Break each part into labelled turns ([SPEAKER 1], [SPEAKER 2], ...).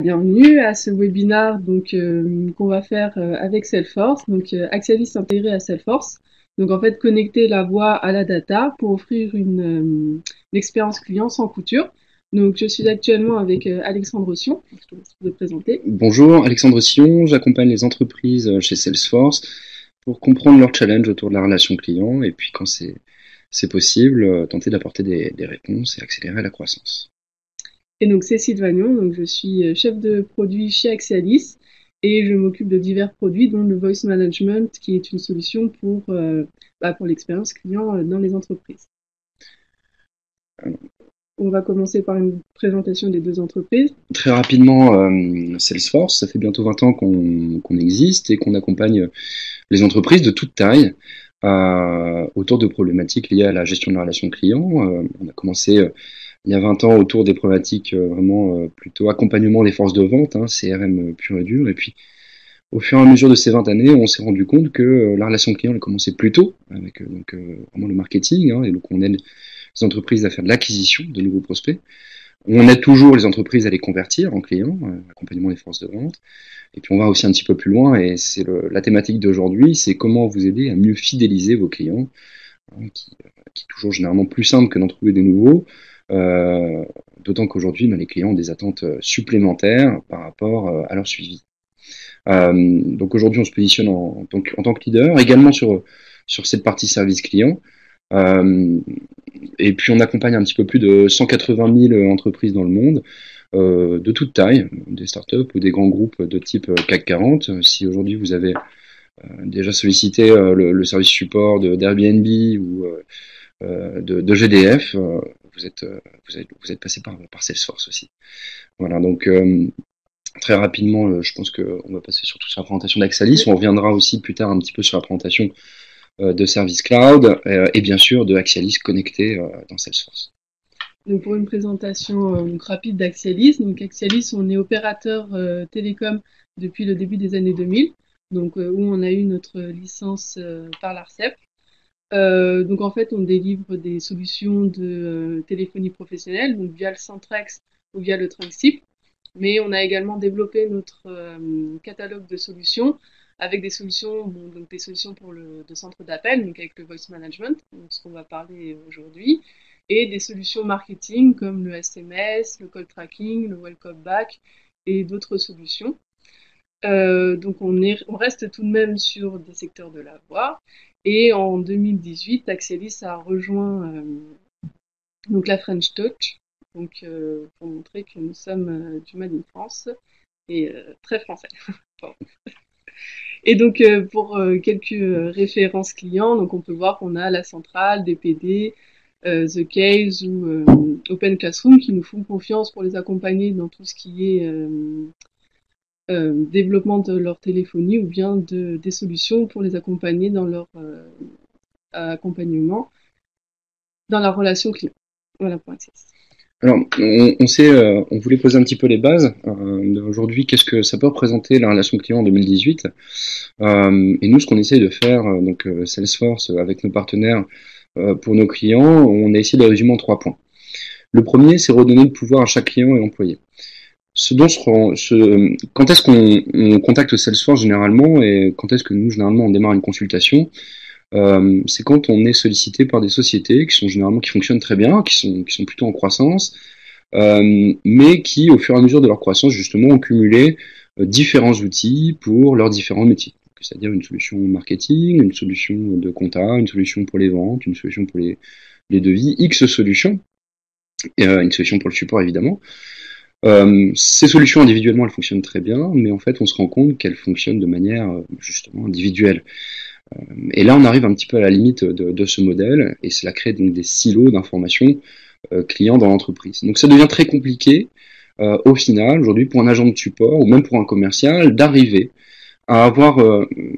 [SPEAKER 1] Bienvenue à ce webinaire qu'on va faire avec Salesforce, Axialis intégré à Salesforce. Donc en fait connecter la voix à la data pour offrir une expérience client sans couture. Donc je suis actuellement avec Alexandre Sion, je te laisse te présenter.
[SPEAKER 2] Bonjour, Alexandre Sion, j'accompagne les entreprises chez Salesforce pour comprendre leurs challenges autour de la relation client et puis quand c'est possible, tenter d'apporter des réponses et accélérer la croissance.
[SPEAKER 1] Et donc Cécile Vagnon, donc je suis chef de produit chez Axialis et je m'occupe de divers produits dont le Voice Management qui est une solution pour l'expérience client dans les entreprises. On va commencer par une présentation des deux entreprises.
[SPEAKER 2] Très rapidement, Salesforce, ça fait bientôt 20 ans qu'on existe et qu'on accompagne les entreprises de toute taille autour de problématiques liées à la gestion de la relation client. On a commencé il y a 20 ans autour des problématiques vraiment plutôt accompagnement des forces de vente, CRM pur et dur. Et puis, au fur et à mesure de ces 20 années, on s'est rendu compte que la relation client a commencé plus tôt, avec vraiment le marketing, et donc on aide les entreprises à faire de l'acquisition de nouveaux prospects. On aide toujours les entreprises à les convertir en clients, accompagnement des forces de vente. Et puis on va aussi un petit peu plus loin, et c'est la thématique d'aujourd'hui, c'est comment vous aider à mieux fidéliser vos clients, qui est toujours généralement plus simple que d'en trouver des nouveaux, d'autant qu'aujourd'hui, les clients ont des attentes supplémentaires par rapport à leur suivi. Donc aujourd'hui, on se positionne en tant que leader, également sur cette partie service client. Et puis on accompagne un petit peu plus de 180 000 entreprises dans le monde, de toute taille, des startups ou des grands groupes de type CAC 40. Si aujourd'hui vous avez déjà sollicité le service support d'Airbnb ou de GDF, vous êtes passé par Salesforce aussi. Voilà, donc très rapidement, je pense qu'on va passer surtout sur la présentation d'Axialis. On reviendra aussi plus tard un petit peu sur la présentation de Service Cloud et bien sûr de Axialis connecté dans Salesforce.
[SPEAKER 1] Donc pour une présentation rapide d'Axialis, donc Axialis, on est opérateur télécom depuis le début des années 2000, donc où on a eu notre licence par l'ARCEP. Donc en fait, on délivre des solutions de téléphonie professionnelle, donc via le Centrex ou via le Trunksip, mais on a également développé notre catalogue de solutions avec des solutions, donc des solutions pour de centre d'appel, donc avec le voice management, donc ce qu'on va parler aujourd'hui, et des solutions marketing comme le SMS, le call tracking, le welcome back et d'autres solutions. Donc on reste tout de même sur des secteurs de la voix. Et en 2018, Axialis a rejoint donc la French Touch, donc pour montrer que nous sommes du Made in France et très français. Et donc pour quelques références clients, donc on peut voir qu'on a la centrale, DPD, The Case ou Open Classroom qui nous font confiance pour les accompagner dans tout ce qui est développement de leur téléphonie ou bien des solutions pour les accompagner dans leur accompagnement dans la relation client. Voilà pour Access.
[SPEAKER 2] Alors, on voulait poser un petit peu les bases d'aujourd'hui. Qu'est-ce que ça peut représenter la relation client en 2018 et nous, ce qu'on essaye de faire, Salesforce avec nos partenaires pour nos clients, on a essayé de les résumer en 3 points. Le premier, c'est redonner le pouvoir à chaque client et employé. Quand est-ce qu'on contacte Salesforce généralement et quand est-ce que nous, généralement, on démarre une consultation, c'est quand on est sollicité par des sociétés qui fonctionnent très bien, qui sont plutôt en croissance, mais qui, au fur et à mesure de leur croissance, justement, ont cumulé différents outils pour leurs différents métiers. C'est-à-dire une solution marketing, une solution de compta, une solution pour les ventes, une solution pour les devis, X solutions, une solution pour le support évidemment. Ces solutions individuellement, elles fonctionnent très bien, mais en fait, on se rend compte qu'elles fonctionnent de manière justement individuelle. Et là, on arrive un petit peu à la limite de ce modèle, et cela crée donc des silos d'informations clients dans l'entreprise. Donc ça devient très compliqué, au final, aujourd'hui, pour un agent de support, ou même pour un commercial, d'arriver à avoir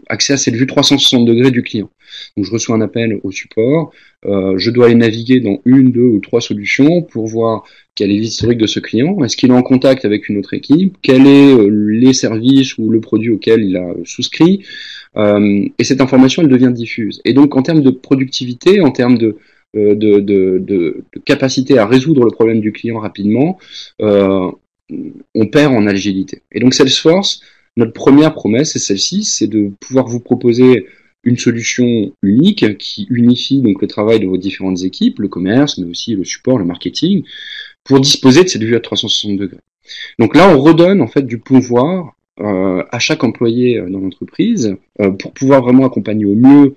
[SPEAKER 2] accès à cette vue 360 degrés du client. Donc je reçois un appel au support, je dois aller naviguer dans 1, 2 ou 3 solutions pour voir quel est l'historique de ce client, est-ce qu'il est en contact avec une autre équipe, quels sont les services ou le produit auquel il a souscrit, et cette information elle devient diffuse. Et donc en termes de productivité, en termes de capacité à résoudre le problème du client rapidement, on perd en agilité. Et donc Salesforce, notre première promesse, c'est celle-ci, c'est de pouvoir vous proposer une solution unique qui unifie donc le travail de vos différentes équipes, le commerce, mais aussi le support, le marketing, pour disposer de cette vue à 360 degrés. Donc là, on redonne en fait du pouvoir à chaque employé dans l'entreprise pour pouvoir vraiment accompagner au mieux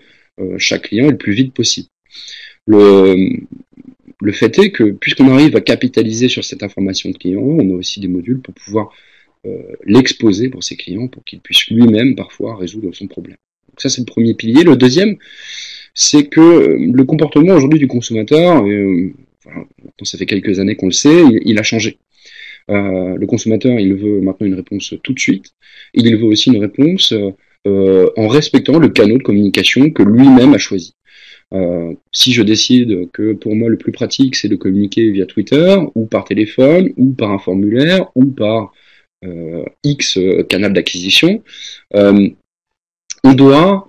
[SPEAKER 2] chaque client et le plus vite possible. Le fait est que puisqu'on arrive à capitaliser sur cette information de client, on a aussi des modules pour pouvoir l'exposer pour ses clients pour qu'il puisse lui-même parfois résoudre son problème. Donc ça c'est le premier pilier. Le deuxième, c'est que le comportement aujourd'hui du consommateur, maintenant ça fait quelques années qu'on le sait, il a changé. Le consommateur, il veut maintenant une réponse tout de suite. Il veut aussi une réponse en respectant le canal de communication que lui-même a choisi. Si je décide que pour moi le plus pratique c'est de communiquer via Twitter ou par téléphone ou par un formulaire ou par X canal d'acquisition, on doit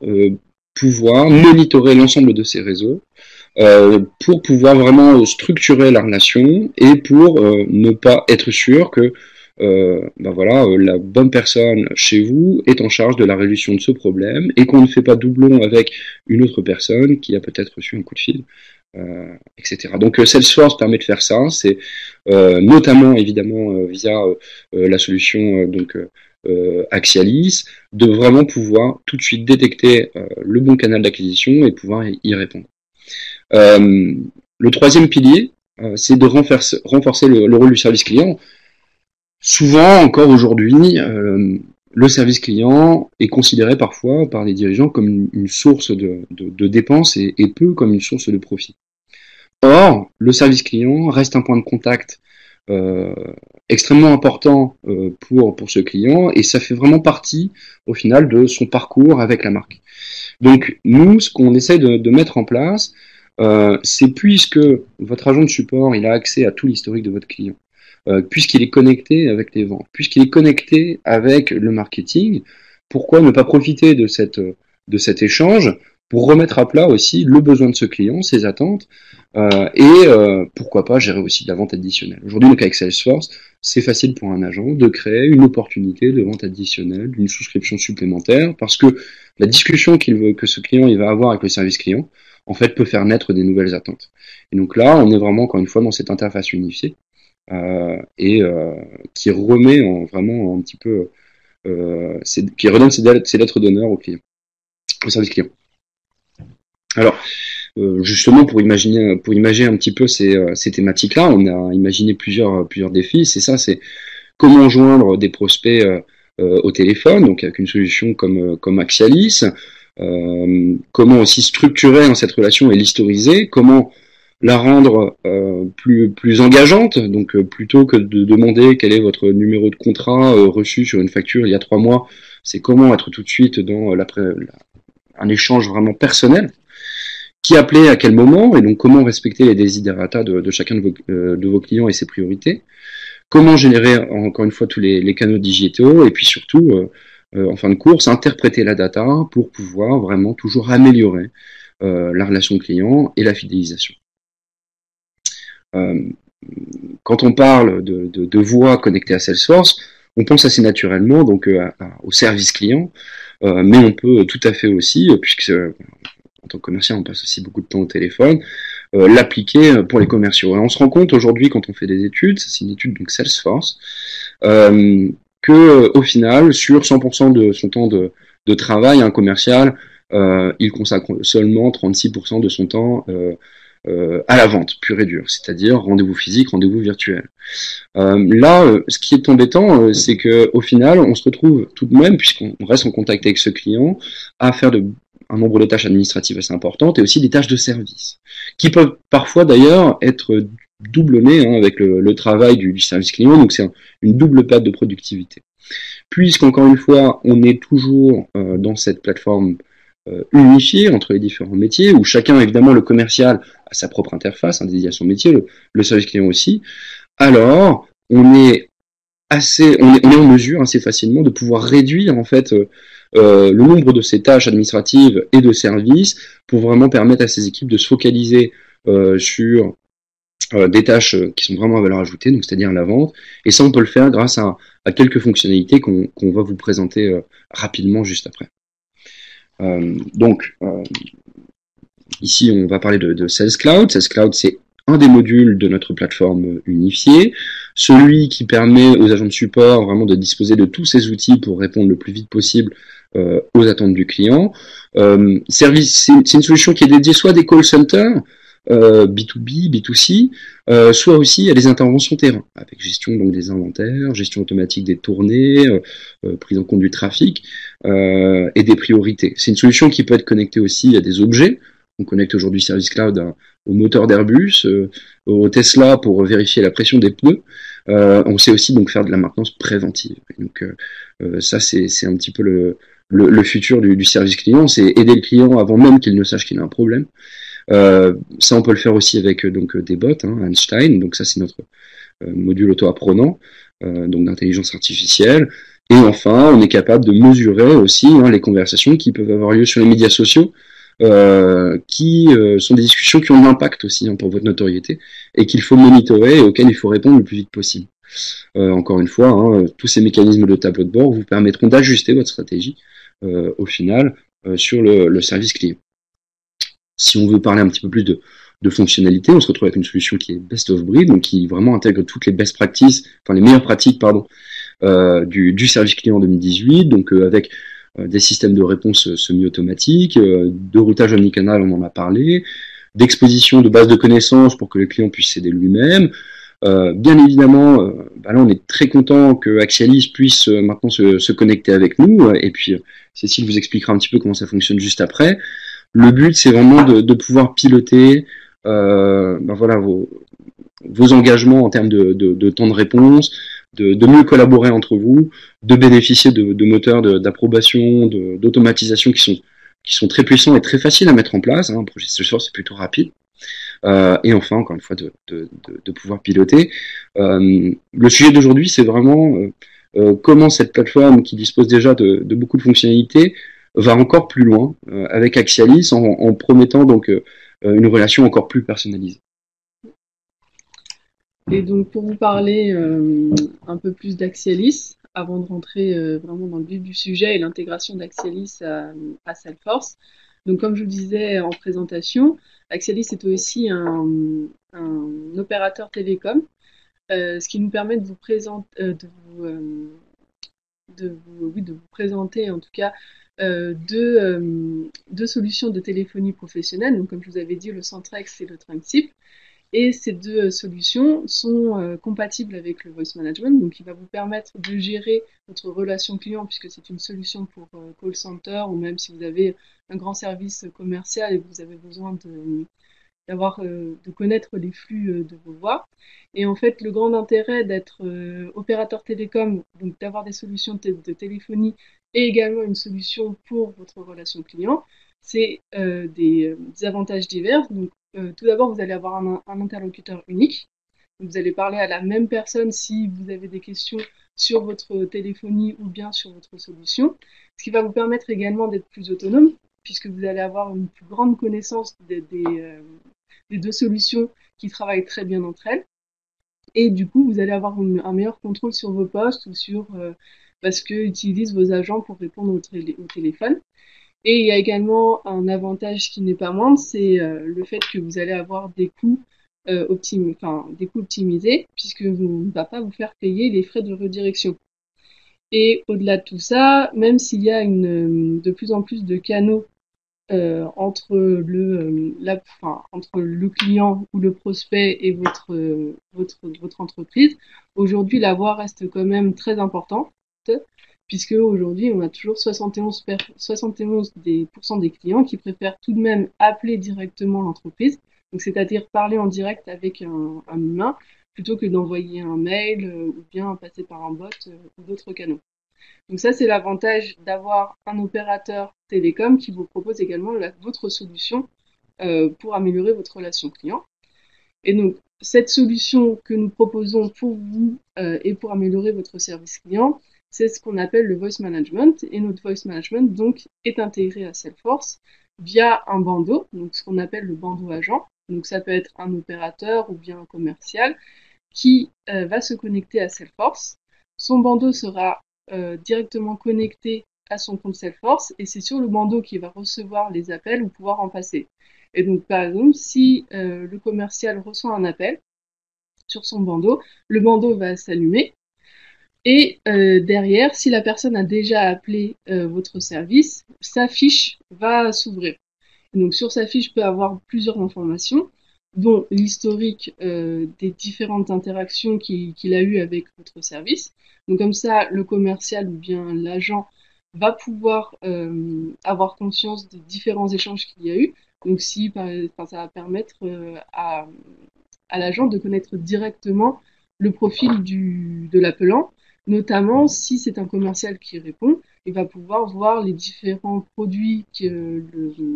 [SPEAKER 2] pouvoir monitorer l'ensemble de ces réseaux pour pouvoir vraiment structurer la relation et pour ne pas être sûr que la bonne personne chez vous est en charge de la résolution de ce problème et qu'on ne fait pas doublon avec une autre personne qui a peut-être reçu un coup de fil, etc. Donc Salesforce permet de faire ça, c'est notamment évidemment via la solution Axialis, de vraiment pouvoir tout de suite détecter le bon canal d'acquisition et pouvoir y répondre. Le troisième pilier, c'est de renforcer le rôle du service client. Souvent, encore aujourd'hui, le service client est considéré parfois par les dirigeants comme une source de dépenses et peu comme une source de profit. Or, le service client reste un point de contact extrêmement important pour ce client et ça fait vraiment partie, au final, de son parcours avec la marque. Donc, nous, ce qu'on essaie de mettre en place, c'est puisque votre agent de support il a accès à tout l'historique de votre client, puisqu'il est connecté avec les ventes, puisqu'il est connecté avec le marketing, pourquoi ne pas profiter de cet échange pour remettre à plat aussi le besoin de ce client, ses attentes, et pourquoi pas gérer aussi de la vente additionnelle. Aujourd'hui, donc avec Salesforce, c'est facile pour un agent de créer une opportunité de vente additionnelle, d'une souscription supplémentaire, parce que la discussion que ce client il va avoir avec le service client, en fait, peut faire naître des nouvelles attentes. Et donc là, on est vraiment, encore une fois, dans cette interface unifiée qui remet vraiment un petit peu, qui redonne ses lettres d'honneur au client, au service client. Alors, justement, pour imaginer un petit peu ces thématiques-là, on a imaginé plusieurs défis. C'est comment joindre des prospects au téléphone, donc avec une solution comme Axialis. Comment aussi structurer cette relation et l'historiser, comment la rendre plus engageante, donc plutôt que de demander quel est votre numéro de contrat reçu sur une facture il y a 3 mois, c'est comment être tout de suite dans un échange vraiment personnel, qui appelait à quel moment, et donc comment respecter les desiderata de chacun de vos clients et ses priorités, comment générer encore une fois tous les canaux digitaux, et puis surtout en fin de course, interpréter la data pour pouvoir vraiment toujours améliorer la relation client et la fidélisation. Quand on parle de voix connectée à Salesforce, on pense assez naturellement donc au service client, mais on peut tout à fait aussi, puisque en tant que commercial on passe aussi beaucoup de temps au téléphone, l'appliquer pour les commerciaux. Et on se rend compte aujourd'hui quand on fait des études, c'est une étude donc Salesforce, que au final, sur 100% de son temps de travail, un commercial, il consacre seulement 36% de son temps à la vente, pure et dure, c'est-à-dire rendez-vous physique, rendez-vous virtuel. Ce qui est embêtant, c'est que au final, on se retrouve tout de même, puisqu'on reste en contact avec ce client, à faire un nombre de tâches administratives assez importantes et aussi des tâches de service, qui peuvent parfois d'ailleurs être doublonnées avec le travail du service client, donc c'est une double perte de productivité. Puisqu'encore une fois, on est toujours dans cette plateforme unifiée entre les différents métiers, où chacun, évidemment, le commercial a sa propre interface, dédiée à son métier, le service client aussi, alors on est en mesure assez facilement de pouvoir réduire en fait le nombre de ces tâches administratives et de services pour vraiment permettre à ces équipes de se focaliser sur des tâches qui sont vraiment à valeur ajoutée, donc c'est-à-dire la vente. Et ça, on peut le faire grâce à quelques fonctionnalités qu'on va vous présenter rapidement juste après. Donc, ici, on va parler de Sales Cloud. Sales Cloud, c'est un des modules de notre plateforme unifiée, celui qui permet aux agents de support vraiment de disposer de tous ces outils pour répondre le plus vite possible aux attentes du client. C'est une solution qui est dédiée soit à des call centers, B2B, B2C, soit aussi à des interventions terrain, avec gestion donc des inventaires, gestion automatique des tournées, prise en compte du trafic et des priorités. C'est une solution qui peut être connectée aussi à des objets. On connecte aujourd'hui Service Cloud au moteur d'Airbus, au Tesla pour vérifier la pression des pneus. On sait aussi donc faire de la maintenance préventive. Donc ça c'est un petit peu le futur du service client, c'est aider le client avant même qu'il ne sache qu'il a un problème. Ça on peut le faire aussi avec donc des bots, Einstein. Donc ça c'est notre module auto-apprenant, donc d'intelligence artificielle. Et enfin, on est capable de mesurer aussi les conversations qui peuvent avoir lieu sur les médias sociaux. Qui sont des discussions qui ont de l'impact aussi pour votre notoriété et qu'il faut monitorer et auxquelles il faut répondre le plus vite possible. Encore une fois, tous ces mécanismes de tableau de bord vous permettront d'ajuster votre stratégie au final sur le service client. Si on veut parler un petit peu plus de fonctionnalité, on se retrouve avec une solution qui est best of breed, donc qui vraiment intègre toutes les best practices, enfin les meilleures pratiques, du service client en 2018, donc avec des systèmes de réponse semi-automatiques, de routage omnicanal, on en a parlé, d'exposition de bases de connaissances pour que le client puisse s'aider lui-même. Bien évidemment, là on est très content que Axialis puisse maintenant se connecter avec nous, et puis Cécile vous expliquera un petit peu comment ça fonctionne juste après. Le but c'est vraiment de pouvoir piloter vos engagements en termes de temps de réponse, de mieux collaborer entre vous, de bénéficier de moteurs d'approbation, d'automatisation qui sont très puissants et très faciles à mettre en place. Un projet Salesforce c'est plutôt rapide. Et enfin, encore une fois, de pouvoir piloter. Le sujet d'aujourd'hui, c'est vraiment comment cette plateforme qui dispose déjà de beaucoup de fonctionnalités va encore plus loin avec Axialis en promettant donc une relation encore plus personnalisée.
[SPEAKER 1] Et donc pour vous parler un peu plus d'Axialis, avant de rentrer vraiment dans le vif du sujet et l'intégration d'Axialis à Salesforce, donc comme je vous disais en présentation, Axialis est aussi un opérateur télécom, ce qui nous permet de vous présenter, de vous présenter en tout cas deux solutions de téléphonie professionnelle. Donc comme je vous avais dit, le Centrex et le Trinxip. Et ces deux solutions sont compatibles avec le Voice Management, donc il va vous permettre de gérer votre relation client, puisque c'est une solution pour call center, ou même si vous avez un grand service commercial et que vous avez besoin de connaître les flux de vos voix. Et en fait, le grand intérêt d'être opérateur télécom, donc d'avoir des solutions de téléphonie et également une solution pour votre relation client, c'est des avantages divers. Donc, tout d'abord, vous allez avoir un interlocuteur unique. Donc, vous allez parler à la même personne si vous avez des questions sur votre téléphonie ou bien sur votre solution, ce qui va vous permettre également d'être plus autonome, puisque vous allez avoir une plus grande connaissance des deux solutions qui travaillent très bien entre elles. Et du coup, vous allez avoir un meilleur contrôle sur vos postes ou sur parce que utilisent vos agents pour répondre au téléphone. Et il y a également un avantage qui n'est pas moindre, c'est le fait que vous allez avoir des coûts optimisés, puisque on ne va pas vous faire payer les frais de redirection. Et au-delà de tout ça, même s'il y a de plus en plus de canaux entre le client ou le prospect et votre entreprise, aujourd'hui la voix reste quand même très importante, puisque aujourd'hui on a toujours 71% des clients qui préfèrent tout de même appeler directement l'entreprise, donc c'est-à-dire parler en direct avec un humain, plutôt que d'envoyer un mail ou bien passer par un bot ou d'autres canaux. Donc ça, c'est l'avantage d'avoir un opérateur télécom qui vous propose également votre solution pour améliorer votre relation client. Et donc, cette solution que nous proposons pour vous et pour améliorer votre service client, c'est ce qu'on appelle le Voice Management. Et notre Voice Management, donc, est intégré à Salesforce via un bandeau, donc ce qu'on appelle le bandeau agent. Donc ça peut être un opérateur ou bien un commercial qui va se connecter à Salesforce. Son bandeau sera directement connecté à son compte Salesforce et c'est sur le bandeau qu'il va recevoir les appels ou pouvoir en passer. Et donc par exemple, si le commercial reçoit un appel sur son bandeau, le bandeau va s'allumer et derrière, si la personne a déjà appelé votre service, sa fiche va s'ouvrir. Donc sur sa fiche peut avoir plusieurs informations, dont l'historique des différentes interactions qu'il a eues avec votre service. Donc comme ça, le commercial ou bien l'agent va pouvoir avoir conscience des différents échanges qu'il y a eu. Donc si, ça va permettre à l'agent de connaître directement le profil de l'appelant, notamment si c'est un commercial qui répond, il va pouvoir voir les différents produits que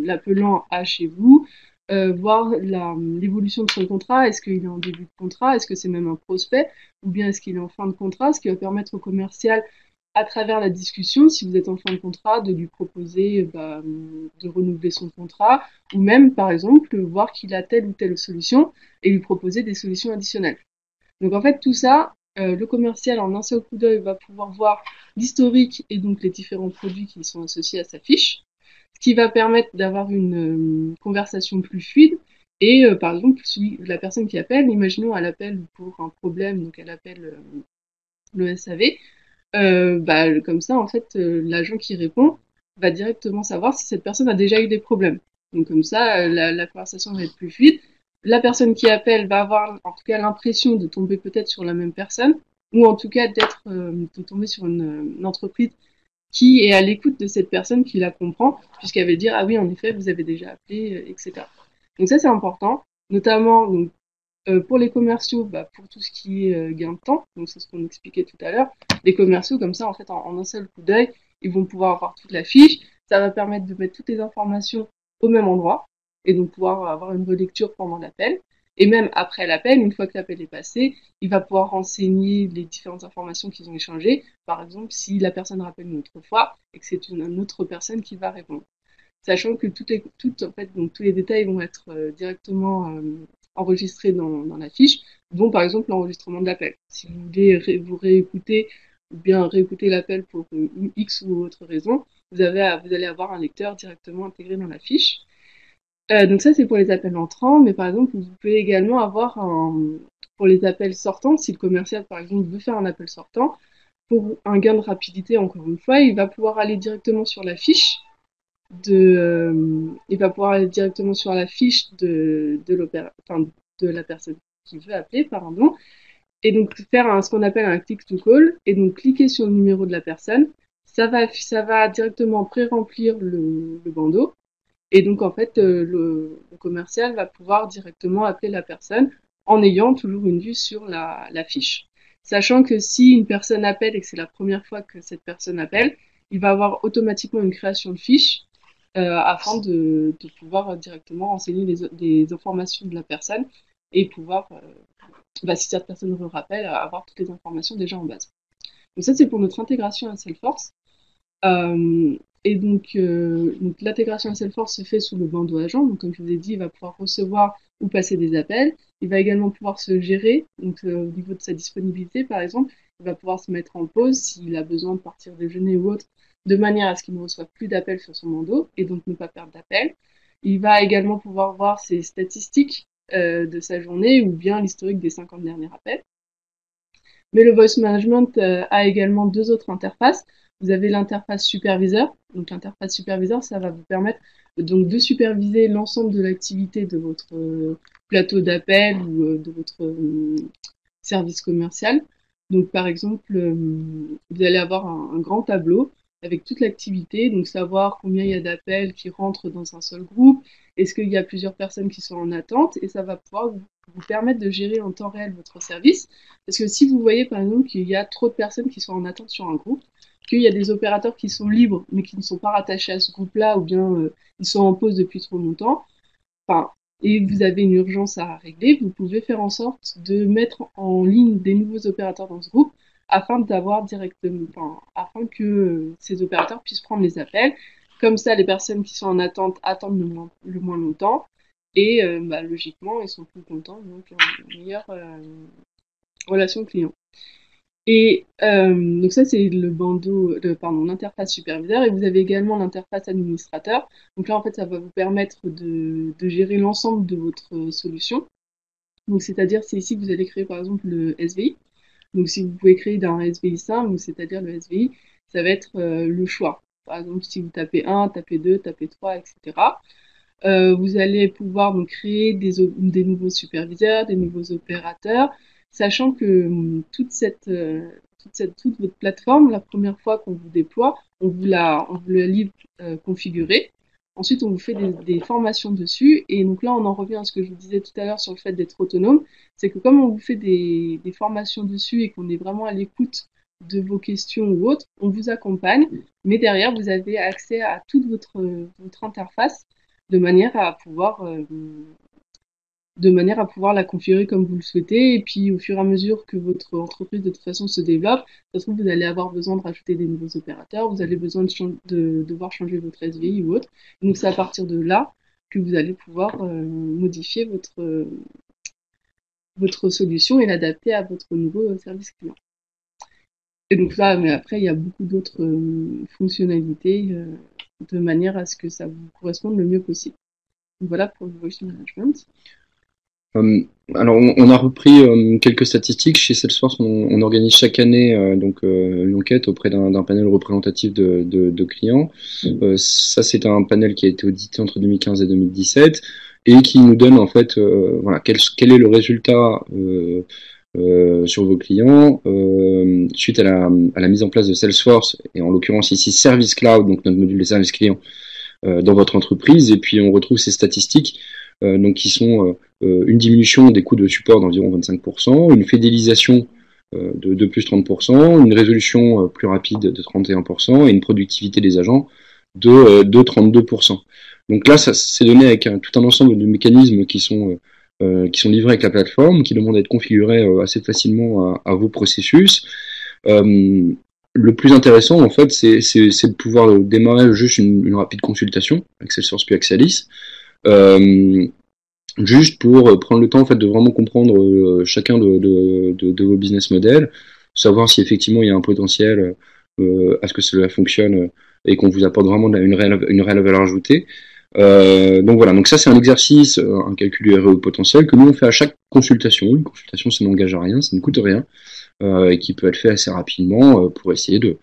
[SPEAKER 1] l'appelant a chez vous, voir l'évolution de son contrat, est-ce qu'il est en début de contrat, est-ce que c'est même un prospect, ou bien est-ce qu'il est en fin de contrat, ce qui va permettre au commercial, à travers la discussion, si vous êtes en fin de contrat, de lui proposer de renouveler son contrat, ou même, par exemple, voir qu'il a telle ou telle solution et lui proposer des solutions additionnelles. Donc en fait, tout ça, le commercial, en un seul coup d'œil, va pouvoir voir l'historique et donc les différents produits qui sont associés à sa fiche, ce qui va permettre d'avoir une conversation plus fluide. Et par exemple, la personne qui appelle, imaginons elle appelle pour un problème, donc elle appelle le SAV, comme ça, en fait, l'agent qui répond va directement savoir si cette personne a déjà eu des problèmes. Donc comme ça, la conversation va être plus fluide. La personne qui appelle va avoir en tout cas l'impression de tomber peut-être sur la même personne, ou en tout cas de tomber sur une entreprise qui est à l'écoute de cette personne qui la comprend, puisqu'elle va dire ah oui en effet vous avez déjà appelé, etc. Donc ça c'est important, notamment donc, pour les commerciaux, pour tout ce qui est gain de temps, donc c'est ce qu'on expliquait tout à l'heure, les commerciaux, comme ça, en fait, en un seul coup d'œil, ils vont pouvoir avoir toute la fiche. Ça va permettre de mettre toutes les informations au même endroit et donc pouvoir avoir une relecture pendant l'appel. Et même après l'appel, une fois que l'appel est passé, il va pouvoir renseigner les différentes informations qu'ils ont échangées. Par exemple, si la personne rappelle une autre fois et que c'est une autre personne qui va répondre. Sachant que en fait, donc, tous les détails vont être directement enregistrés dans la fiche, dont par exemple l'enregistrement de l'appel. Si vous voulez vous réécouter ou bien réécouter l'appel pour une X ou autre raison, vous allez avoir un lecteur directement intégré dans la fiche. Donc ça c'est pour les appels entrants, mais par exemple vous pouvez également avoir pour les appels sortants, si le commercial par exemple veut faire un appel sortant, pour un gain de rapidité encore une fois, il va pouvoir aller directement sur la fiche il va pouvoir aller directement sur la fiche de la personne qui veut appeler, pardon, et donc faire ce qu'on appelle un click to call, et donc cliquer sur le numéro de la personne. Ça va directement pré-remplir le bandeau, et donc en fait le commercial va pouvoir directement appeler la personne en ayant toujours une vue sur la fiche. Sachant que si une personne appelle et que c'est la première fois que cette personne appelle, il va avoir automatiquement une création de fiche afin de pouvoir directement renseigner les informations de la personne et pouvoir, si cette personne le rappelle, avoir toutes les informations déjà en base. Donc ça, c'est pour notre intégration à Salesforce. Et donc l'intégration à Salesforce se fait sous le bandeau agent. Donc comme je vous ai dit, il va pouvoir recevoir ou passer des appels. Il va également pouvoir se gérer, donc au niveau de sa disponibilité par exemple, il va pouvoir se mettre en pause s'il a besoin de partir déjeuner ou autre, de manière à ce qu'il ne reçoive plus d'appels sur son bandeau et donc ne pas perdre d'appels. Il va également pouvoir voir ses statistiques de sa journée ou bien l'historique des 50 derniers appels. Mais le voice management a également deux autres interfaces. Vous avez l'interface superviseur. Donc l'interface superviseur, ça va vous permettre donc de superviser l'ensemble de l'activité de votre plateau d'appel ou de votre service commercial. Donc par exemple, vous allez avoir un grand tableau avec toute l'activité, donc savoir combien il y a d'appels qui rentrent dans un seul groupe, est-ce qu'il y a plusieurs personnes qui sont en attente, et ça va pouvoir vous permettre de gérer en temps réel votre service. Parce que si vous voyez par exemple qu'il y a trop de personnes qui sont en attente sur un groupe, qu'il y a des opérateurs qui sont libres mais qui ne sont pas rattachés à ce groupe-là, ou bien ils sont en pause depuis trop longtemps, enfin, et vous avez une urgence à régler, vous pouvez faire en sorte de mettre en ligne des nouveaux opérateurs dans ce groupe afin d'avoir afin que ces opérateurs puissent prendre les appels. Comme ça, les personnes qui sont en attente attendent le moins longtemps et logiquement, ils sont plus contents, donc une meilleure relation client. Et donc ça, c'est le l'interface superviseur, et vous avez également l'interface administrateur. Donc là, en fait, ça va vous permettre de gérer l'ensemble de votre solution. Donc c'est-à-dire, c'est ici que vous allez créer par exemple le SVI. Donc si vous pouvez créer d'un SVI simple, c'est-à-dire le SVI, ça va être le choix. Par exemple, si vous tapez 1, tapez 2, tapez 3, etc. Vous allez pouvoir donc créer des nouveaux superviseurs, des nouveaux opérateurs, sachant que toute votre plateforme, la première fois qu'on vous déploie, on vous la livre configurée. Ensuite, on vous fait des formations dessus. Et donc là, on en revient à ce que je vous disais tout à l'heure sur le fait d'être autonome. C'est que comme on vous fait des formations dessus et qu'on est vraiment à l'écoute de vos questions ou autres, on vous accompagne. Mais derrière, vous avez accès à toute votre interface de manière à pouvoir la configurer comme vous le souhaitez. Et puis au fur et à mesure que votre entreprise de toute façon se développe, ça se trouve, vous allez avoir besoin de rajouter des nouveaux opérateurs, vous allez besoin de devoir changer votre SVI ou autre. Donc c'est à partir de là que vous allez pouvoir modifier votre solution et l'adapter à votre nouveau service client. Et donc là, mais après, il y a beaucoup d'autres fonctionnalités de manière à ce que ça vous corresponde le mieux possible. Donc voilà pour le voice management.
[SPEAKER 2] Alors, on a repris quelques statistiques. Chez Salesforce, on organise chaque année une enquête auprès d'un panel représentatif de clients. Ça, c'est un panel qui a été audité entre 2015 et 2017 et qui nous donne en fait voilà, quel est le résultat sur vos clients suite à la mise en place de Salesforce, et en l'occurrence ici Service Cloud, donc notre module de service client dans votre entreprise. Et puis on retrouve ces statistiques donc qui sont une diminution des coûts de support d'environ 25%, une fidélisation de plus 30%, une résolution plus rapide de 31% et une productivité des agents de 32%. Donc là, ça c'est donné avec tout un ensemble de mécanismes qui sont livrés avec la plateforme, qui demandent à être configurés assez facilement à vos processus. Le plus intéressant, en fait, c'est de pouvoir démarrer juste une rapide consultation avec Salesforce puis Axalis, juste pour prendre le temps en fait de vraiment comprendre chacun de vos business models, savoir si effectivement il y a un potentiel à ce que cela fonctionne et qu'on vous apporte vraiment une réelle valeur ajoutée. Donc voilà, donc ça c'est un exercice, un calcul du ROI potentiel que nous on fait à chaque consultation. Une consultation, ça n'engage à rien, ça ne coûte rien, et qui peut être fait assez rapidement pour essayer de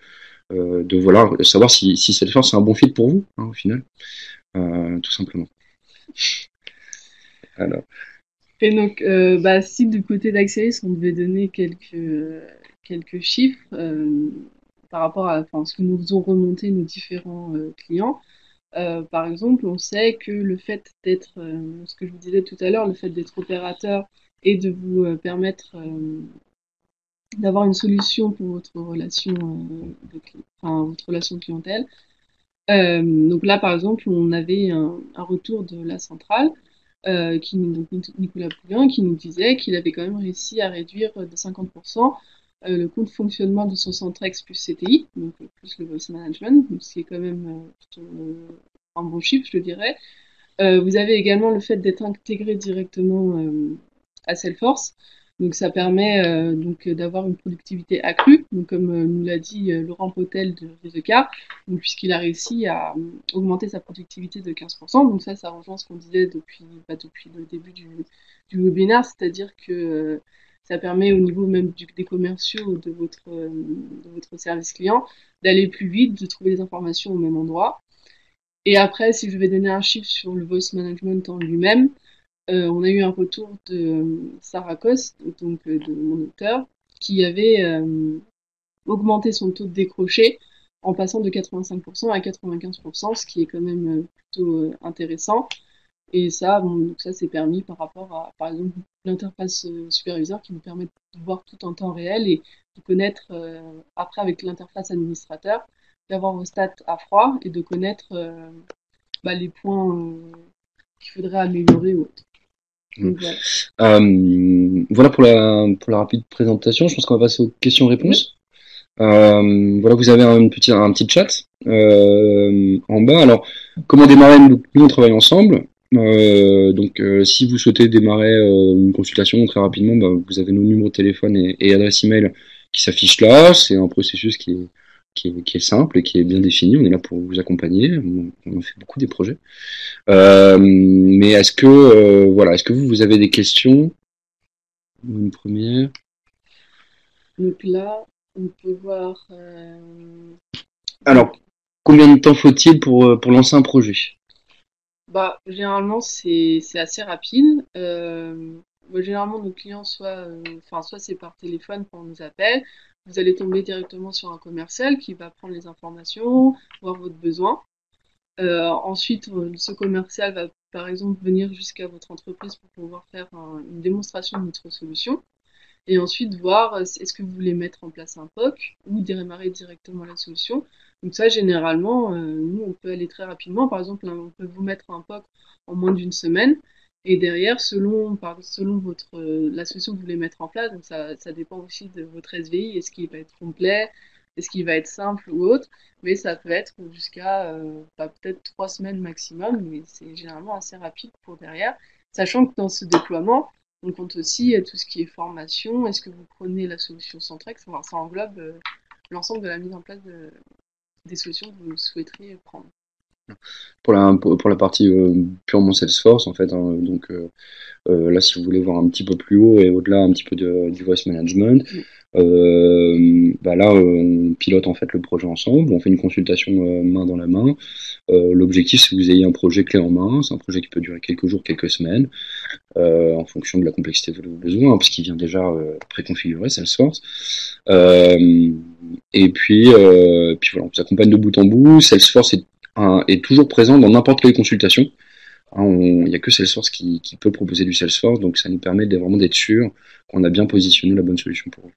[SPEAKER 2] voilà, savoir si Salesforce c'est un bon fit pour vous, hein, au final, tout simplement. Alors.
[SPEAKER 1] Et donc, si du côté d'Axelis, on devait donner quelques chiffres par rapport à ce que nous ont remonté nos différents clients. Par exemple, on sait que le fait d'être, ce que je vous disais tout à l'heure, le fait d'être opérateur et de vous permettre d'avoir une solution pour votre relation votre relation clientèle. Donc là, par exemple, on avait un retour de la centrale, donc Nicolas Poulin, qui nous disait qu'il avait quand même réussi à réduire de 50% le coût de fonctionnement de son Centrex plus CTI, donc plus le voice management, ce qui est quand même un bon chiffre, je dirais. Vous avez également le fait d'être intégré directement à Salesforce. Donc ça permet donc d'avoir une productivité accrue, donc comme nous l'a dit Laurent Potel de Car, puisqu'il a réussi à augmenter sa productivité de 15%. Donc ça rejoint ce qu'on disait depuis le début du webinaire, c'est-à-dire que ça permet au niveau même des commerciaux de votre service client d'aller plus vite, de trouver les informations au même endroit. Et après, si je vais donner un chiffre sur le voice management en lui-même, on a eu un retour de Sarah Coste, donc de mon auteur, qui avait augmenté son taux de décroché en passant de 85% à 95%, ce qui est quand même plutôt intéressant. Et ça, donc ça c'est permis par rapport à, par exemple, l'interface superviseur qui nous permet de voir tout en temps réel et de connaître, après avec l'interface administrateur, d'avoir vos stats à froid et de connaître les points qu'il faudrait améliorer ou autre. Donc,
[SPEAKER 2] voilà pour la rapide présentation. Je pense qu'on va passer aux questions-réponses. Voilà, vous avez un petit chat en bas. Alors, comment démarrer? Nous on travaille ensemble. Si vous souhaitez démarrer une consultation très rapidement, vous avez nos numéros de téléphone et adresse email qui s'affichent là. C'est un processus qui est simple et qui est bien défini. On est là pour vous accompagner. On en fait beaucoup des projets. Mais est-ce que vous avez des questions? Une première.
[SPEAKER 1] Donc là, on peut voir.
[SPEAKER 2] Alors, combien de temps faut-il pour lancer un projet?
[SPEAKER 1] Bah, généralement, c'est assez rapide. Généralement, nos clients, soit c'est par téléphone quand on nous appelle, vous allez tomber directement sur un commercial qui va prendre les informations, voir votre besoin. Ensuite, ce commercial va, par exemple, venir jusqu'à votre entreprise pour pouvoir faire une démonstration de notre solution. Et ensuite, voir est-ce que vous voulez mettre en place un POC ou démarrer directement la solution. Donc ça, généralement, nous, on peut aller très rapidement. Par exemple, on peut vous mettre un POC en moins d'une semaine. Et derrière, selon la solution que vous voulez mettre en place, donc ça dépend aussi de votre SVI, est-ce qu'il va être complet, est-ce qu'il va être simple ou autre. Mais ça peut être jusqu'à peut-être 3 semaines maximum, mais c'est généralement assez rapide pour derrière. Sachant que dans ce déploiement, on compte aussi tout ce qui est formation. Est-ce que vous prenez la solution Centrex? Enfin, ça englobe l'ensemble de la mise en place des solutions que vous souhaiteriez prendre.
[SPEAKER 2] Pour la partie purement Salesforce, en fait, hein, là, si vous voulez voir un petit peu plus haut et au-delà un petit peu du voice management, là, on pilote en fait le projet ensemble, on fait une consultation main dans la main. L'objectif, c'est que vous ayez un projet clé en main. C'est un projet qui peut durer quelques jours, quelques semaines, en fonction de la complexité de vos besoins, hein, parce qu'il vient déjà préconfiguré, Salesforce. Puis voilà, on vous accompagne de bout en bout. Salesforce est toujours présent dans n'importe quelle consultation. Il n'y a que Salesforce qui peut proposer du Salesforce, donc ça nous permet vraiment d'être sûr qu'on a bien positionné la bonne solution pour vous.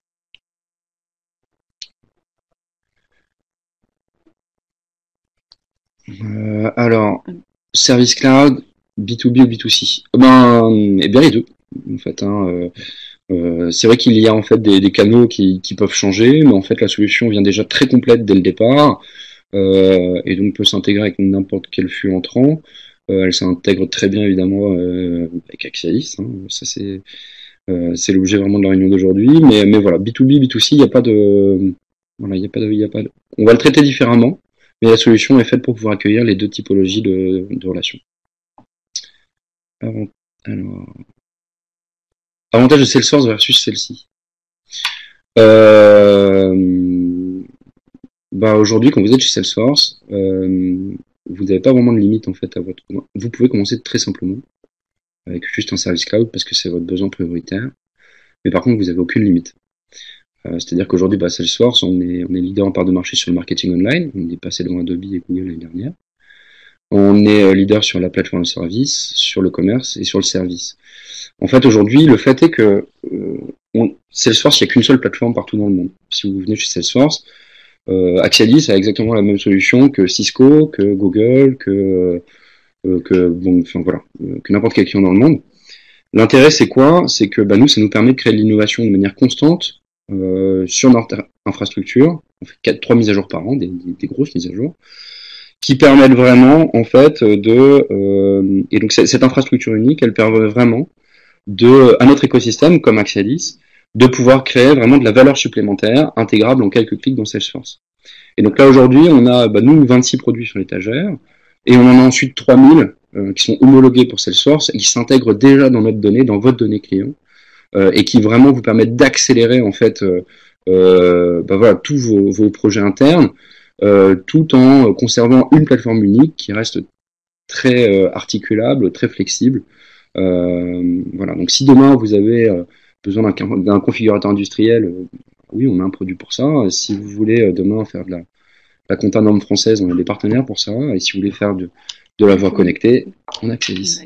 [SPEAKER 2] Alors, Service Cloud, B2B ou B2C? Eh bien les deux, en fait. C'est vrai qu'il y a en fait des canaux qui peuvent changer, mais en fait la solution vient déjà très complète dès le départ, et donc peut s'intégrer avec n'importe quel flux entrant. Elle s'intègre très bien évidemment avec Axialis, hein. Ça c'est l'objet vraiment de la réunion d'aujourd'hui. Mais voilà, B2B, B2C, il n'y a pas de, voilà, il y a pas de, on va le traiter différemment, mais la solution est faite pour pouvoir accueillir les deux typologies de relations. Alors, avantage de Salesforce versus celle-ci. Aujourd'hui, quand vous êtes chez Salesforce, vous n'avez pas vraiment de limite en fait à votre. Vous pouvez commencer très simplement avec juste un service cloud parce que c'est votre besoin prioritaire. Mais par contre, vous n'avez aucune limite. C'est-à-dire qu'aujourd'hui, Salesforce, on est leader en part de marché sur le marketing online. On est passé devant Adobe et Google l'année dernière. On est leader sur la plateforme de service, sur le commerce et sur le service. En fait, aujourd'hui, le fait est que Salesforce, il n'y a qu'une seule plateforme partout dans le monde. Si vous venez chez Salesforce, Axialis a exactement la même solution que Cisco, que Google, que n'importe quel client dans le monde. L'intérêt, c'est quoi? C'est que nous, ça nous permet de créer de l'innovation de manière constante sur notre infrastructure. On fait 3 mises à jour par an, des grosses mises à jour, qui permettent vraiment, en fait, et donc cette infrastructure unique, elle permet vraiment à notre écosystème, comme Axialis, de pouvoir créer vraiment de la valeur supplémentaire intégrable en quelques clics dans Salesforce. Et donc là, aujourd'hui, on a, nous, 26 produits sur l'étagère, et on en a ensuite 3000 qui sont homologués pour Salesforce et qui s'intègrent déjà dans notre donnée, dans votre donnée client, et qui vraiment vous permettent d'accélérer, en fait, tous vos projets internes, tout en conservant une plateforme unique qui reste très articulable, très flexible. Voilà. Donc si demain vous avez besoin d'un configurateur industriel, oui, on a un produit pour ça. Si vous voulez demain faire de la compta norme française, on a des partenaires pour ça. Et si vous voulez faire de la voix connectée, on a Axialis.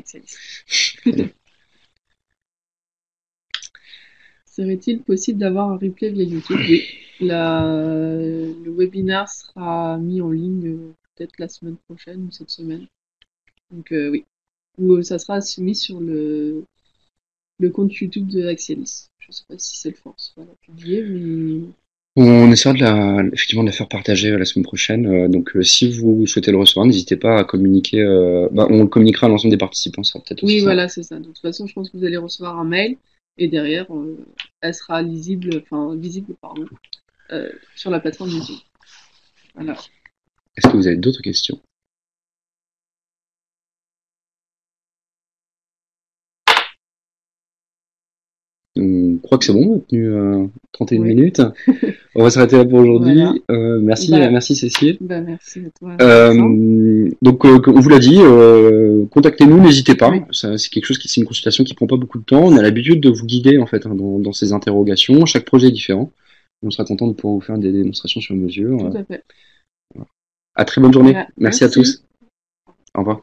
[SPEAKER 1] Serait-il possible d'avoir un replay via YouTube? Oui. Le webinaire sera mis en ligne peut-être la semaine prochaine ou cette semaine. Donc oui. Ou ça sera mis sur le compte YouTube de Axialis. Je ne sais pas si Salesforce va la publier, mais
[SPEAKER 2] On essaiera effectivement de la faire partager la semaine prochaine. Donc, si vous souhaitez le recevoir, n'hésitez pas à communiquer. On le communiquera à l'ensemble des participants. Ça sera peut-être aussi
[SPEAKER 1] Oui,
[SPEAKER 2] ça.
[SPEAKER 1] voilà, c'est ça. De toute façon, je pense que vous allez recevoir un mail et derrière, elle sera visible, pardon, sur la plateforme YouTube. Voilà.
[SPEAKER 2] Est-ce que vous avez d'autres questions? On croit que c'est bon, on a tenu 31
[SPEAKER 1] Oui.
[SPEAKER 2] minutes. On va s'arrêter là pour aujourd'hui.
[SPEAKER 1] Voilà.
[SPEAKER 2] Merci Cécile.
[SPEAKER 1] Merci à toi, Alexandre.
[SPEAKER 2] Donc, on vous l'a dit, contactez-nous, n'hésitez pas.
[SPEAKER 1] Oui.
[SPEAKER 2] C'est quelque chose c'est une consultation qui prend pas beaucoup de temps. On a l'habitude de vous guider en fait dans ces interrogations. Chaque projet est différent. On sera content de pouvoir vous faire des démonstrations sur mesure.
[SPEAKER 1] Tout à fait.
[SPEAKER 2] À très bonne journée.
[SPEAKER 1] Voilà.
[SPEAKER 2] Merci à tous. Au revoir.